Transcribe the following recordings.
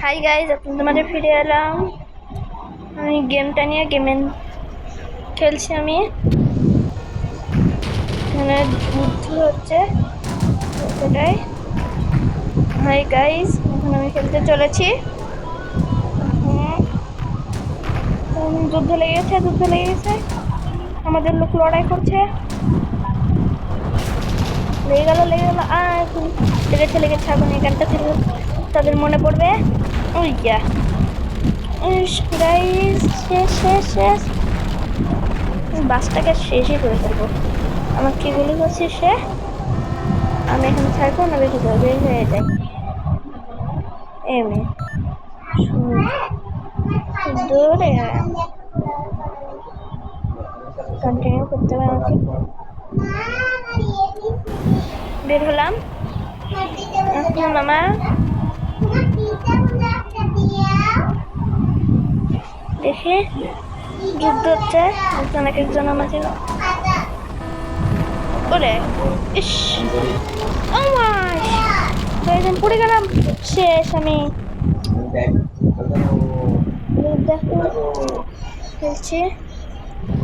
Hi guys, আপনাদের মাঝে ফিরে এলাম। আমি গেমটা নিয়ে খেলছি। আমি এখানে যুদ্ধ হচ্ছে, সেটাই। হাই গাইজ, এখন আমি খেলতে চলেছি। যুদ্ধ লেগে গেছে। আমাদের লোক লড়াই করছে। লেগে গেল লেগেছে। এখন এই গানটা খেলবে, তাদের মনে পড়বে। ওই গাইজ, শেষ। বাসটাকে শেষই করে ফেলবো। আমার কি গুলি করছে সে। আমি এখানে থাকবো না, বেশি বের হয়ে যাই। এমনি দূরে কন্টিনিউ করতে হবে আমাকে। বের হলাম। মামা দেখে যুদ্ধ হচ্ছে, একজন আমাকে ওরে ইস কয়েকজন পড়ে গেলাম। শেষ আমি। দেখো খেলছি,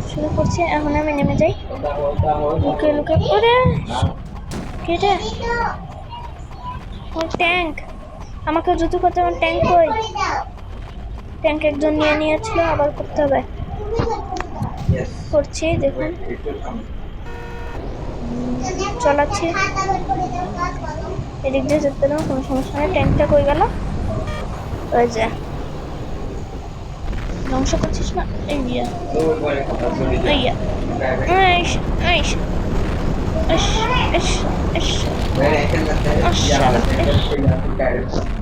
শুরু করছি। এখন আমি নেমে যাই লুকে ওরে কেটে ট্যাঙ্ক আমাকে যুদ্ধ করতে। আমার ট্যাঙ্ক কই? ট্যাঙ্ক একজন নিয়েছিল, আবার করতে হবে। করছি, দেখুন চালাচ্ছি। এদিক দিয়ে যেতে দেবো, কোনো সমস্যা নেই। ট্যাঙ্কটা কই গেল? ওই যে ধ্বংস করছিস না?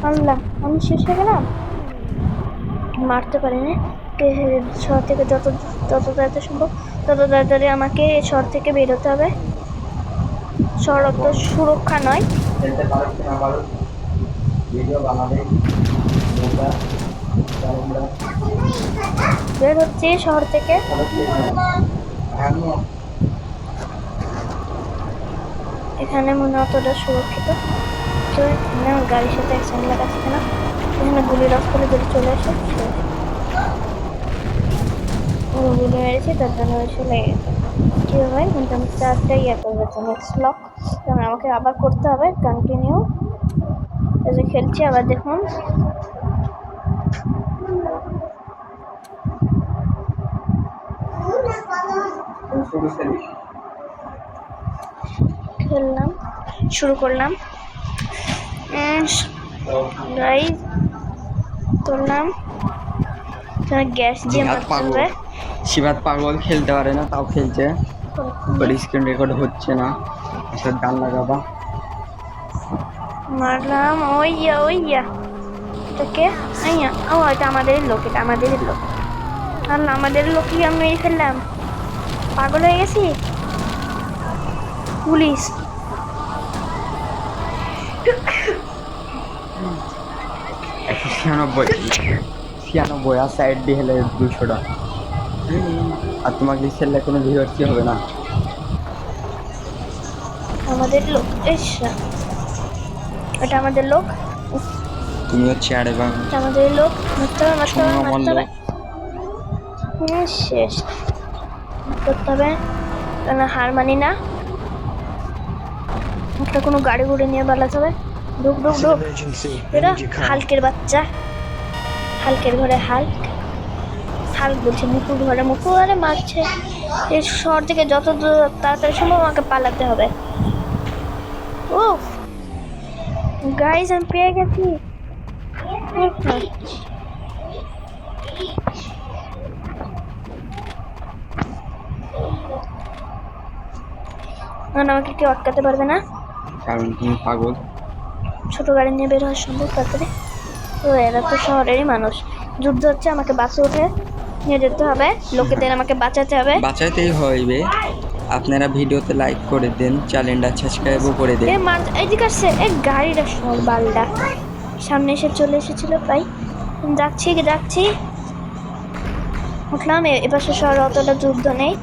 আল্লাহ, আমি শেষ হয়ে গেলাম। মারতে পারিনি। শহর থেকে যত তাড়াতাড়ি সম্ভব তত তাড়াতাড়ি আমাকে এই শহর থেকে বেরোতে হবে। শহর অত সুরক্ষা নয়। বের হচ্ছি শহর থেকে। এখানে মনে অতটা সুরক্ষিত তো এখানে আমার গাড়ির সাথে অ্যাক্সিডেন্ট লাগাচ্ছে না। এখানে গুলির রাস্তায় যদি চলে আসে, গুলি মেরেছি, তার জন্য এসে লেগে গেছে। কী হবে? কিন্তু আমি চারটা করবো, নেক্সট লক আমাকে আবার করতে হবে। কন্টিনিউ এই যে খেলছি, আবার দেখুন খেললাম, শুরু করলাম। গাইজ তুললাম, গ্যাস দিয়ে মারতে হবে। শিবাত পাগল খেলতে পারে না, তাও খেলছে। স্ক্রিন রেকর্ড হচ্ছে না। গান লাগাবা। মারলাম। এটাকে এটা আমাদেরই লোক। আল্লাহ, আমাদের লোকই আমি মেরে ফেললাম। পাগল হয়ে গেছি। পুলিশ 96 আর সাইড দিয়ে হেলে 200টা। আর তোমাকে খেললে কোনো ভিউয়ার্সই হবে না। আমাদের লোক। এটা আমাদের লোক। তুমি হচ্ছে আমাদের লোক। মারতে হবে। শেষ করতে হবে, কেন হার মানি না। একটা কোনো গাড়ি নিয়ে পালাতে হবে। ঢুক এরা হালকের বাচ্চা। হালকের ঘরে হাল্ক বলছে মুকুর ঘরে আরে মারছে। এই শহর থেকে যত তাড়াতাড়ি সম্ভব আমাকে পালাতে হবে। ও গাইজ, আমি পেয়ে গেছি। আমাকে কেউ আটকাতে পারবে না, কারণ তুমি পাগল। ছোট গাড়ি নিয়ে বের হওয়া সম্ভব তাড়াতাড়ি। তো এরা তো শহরেরই মানুষ। যুদ্ধ হচ্ছে, আমাকে বাসে উঠে নিয়ে যেতে হবে। লোকেদের আমাকে বাঁচাতে হবে। বাঁচাতেই হইবে। আপনারা ভিডিওতে লাইক করে দেন, চ্যানেলটা সাবস্ক্রাইবও করে দেন। এইদিকে আসছে এই গাড়িটা, সব বালটা সামনে এসে চলে এসেছিল। তাই যাচ্ছি উঠলাম। এপাশে শহরে অতটা যুদ্ধ নেই,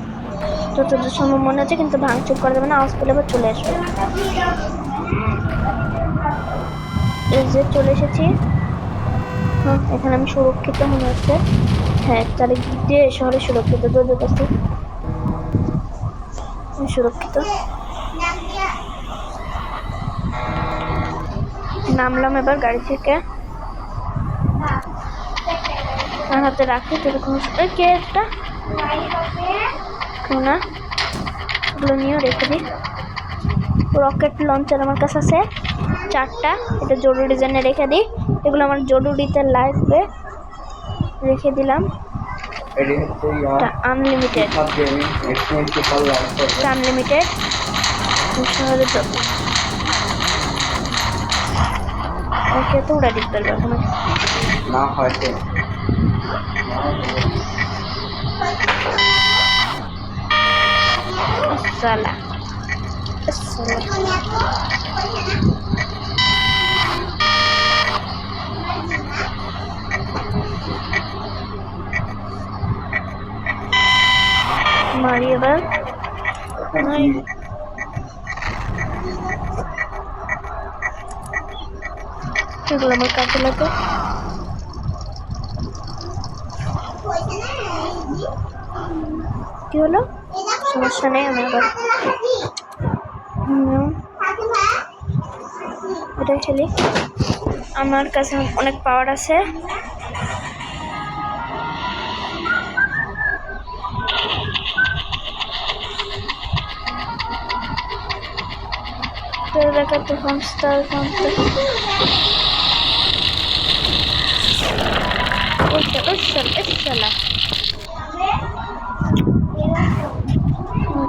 যতদূর সম্ভব মনে হচ্ছে, কিন্তু ভাঙচুর করা যাবে না। আওয়াজ পেলে আবার চলে আসবে। এই যে চলে এসেছি। হ্যাঁ, এখানে আমি সুরক্ষিত মনে হচ্ছে। হ্যাঁ, চারিদিক দিয়ে শহরে সুরক্ষিত, দৌড়ে পাচ্ছি সুরক্ষিত। নামলাম এবার গাড়ি থেকে, আমার হাতে রাখি টেলিফোন। কে একটা কেউ না, এগুলো নিয়েও রেখে দিই। রকেট লঞ্চার আমার কাছে আছে 4টা, এটা জরুরি জন্য রেখে দিই, এগুলো আমার জরুরিতে লাগবে, রেখে দিলাম। আনলিমিটেড, আনলিমিটেড শহরে তো ওকে তো উড়া দিতে পারবে এখন না হয়তো সালা মারি এবার। এগুলো আমার কাছে লাগে। কি হলো? সমস্যা নেই, আমি আবার এটাই খেলি। আমার কাছে অনেক পাওয়ার আছে। দেখাতে ফার্মস্টার আমাকে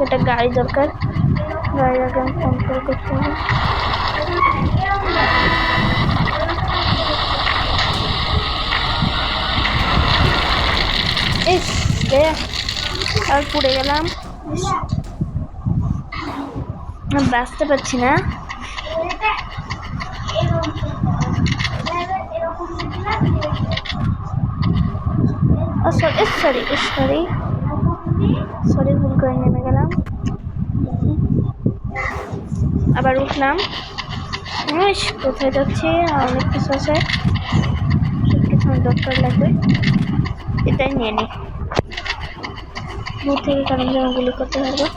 একটা গাড়ি দরকার, গাড়ি আগে আমি কন্ট্রোল করতে হবে। আর পুড়ে গেলাম, বাঁচতে পারছি না। সরি ভুল করে নেমে গেলাম, আবার উঠলাম। কোথায় যাচ্ছি? অনেক কিছু আছে, সব কিছু আমার দরকার লাগবে, এটাই নিয়ে নিই দূর থেকে, কারণ যেন গুলি করতে পারবো।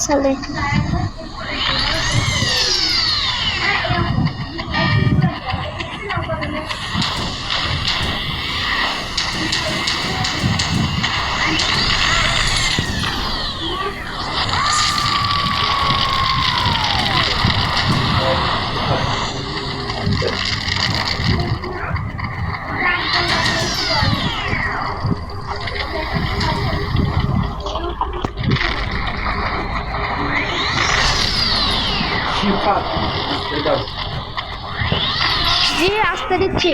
সালে জি আসতে দিচ্ছি।